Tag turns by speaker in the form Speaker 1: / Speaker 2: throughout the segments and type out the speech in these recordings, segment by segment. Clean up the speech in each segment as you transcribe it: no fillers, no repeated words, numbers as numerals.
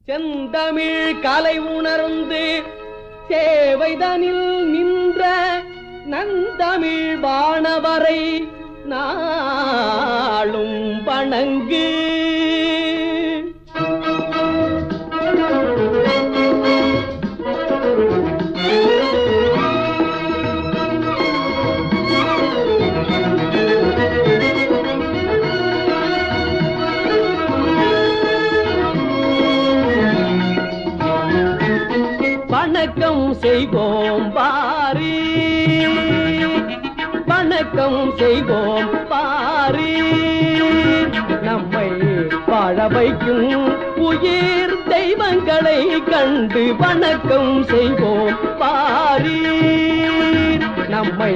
Speaker 1: செந்தமிழ் கலை உணர்ந்து சேவைதனில் நின்ற நந்தமிழ் வானவரை நாளும் வணங்கு. வணக்கம் செய்வோம் பாரி, வணக்கம் செய்வோம் பாரி, நம்மை வாழ வைக்கும் உயிர் தெய்வங்களை கண்டு வணக்கம் செய்வோம் பாரி, நம்மை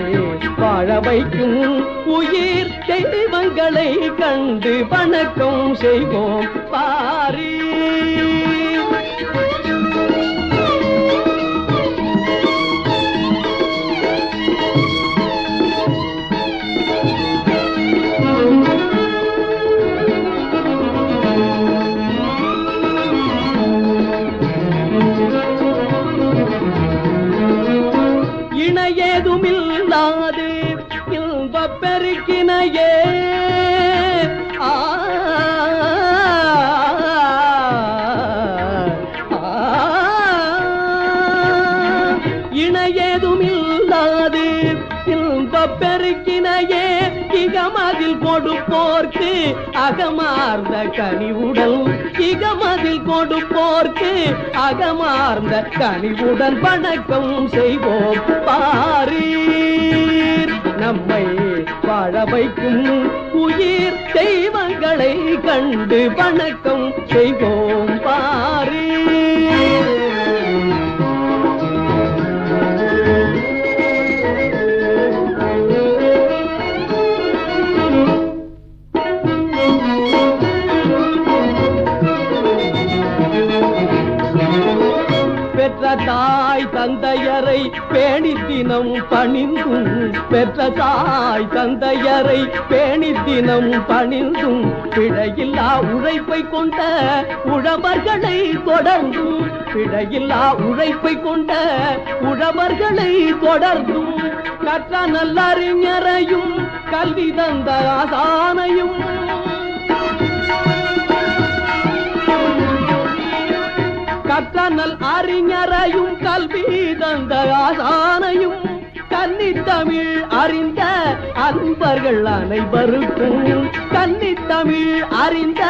Speaker 1: வாழ வைக்கும் உயிர் தெய்வங்களை கண்டு வணக்கம் செய்வோம் பாரி. இணையேதுமில்லாது இன்பப் பெருக்கினையே இணையேதுமில்லாது இன்பப் பெருக்கினையே இகமதில் கொடுப்போர்க்கு அகமார்ந்த கனிவுடன், இகமதில் கொடுப்போர்க்கு அகமார்ந்த கனிவுடன் வணக்கம் செய்வோம் பாரீர், நம்மை வாழ வைக்கும் உயிர் தெய்வங்களை கண்டு வணக்கம் செய்வோம் பாரீர். பெற்ற தாய் தந்தையரை பேணி தினம் பணிந்தும், பெற்ற தாய் தந்தையரை பேணி தினம் பணிந்தும், பிழையில்லா உழைப்பை கொண்ட உழவர்களை தொடர்ந்தும், பிழையில்லா உழைப்பை கொண்ட உழவர்களை தொடர்ந்தும், கற்ற நல்லறிஞரையும் கல்வி தந்த ஆசானையும், கற்றனல் அறிஞரையும் கல்வி தந்த ஆசானையும், கன்னித்தமிழ் அறிந்த அன்பர்கள் அனைவருக்கும், கன்னித்தமிழ் அறிந்த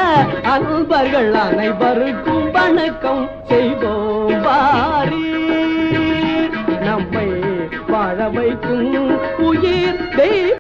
Speaker 1: அன்பர்கள் அனைவருக்கும் வணக்கம் செய்வோம் பாரீர், நம்மை வாழ வைக்கும் உயிர் தெய்வம்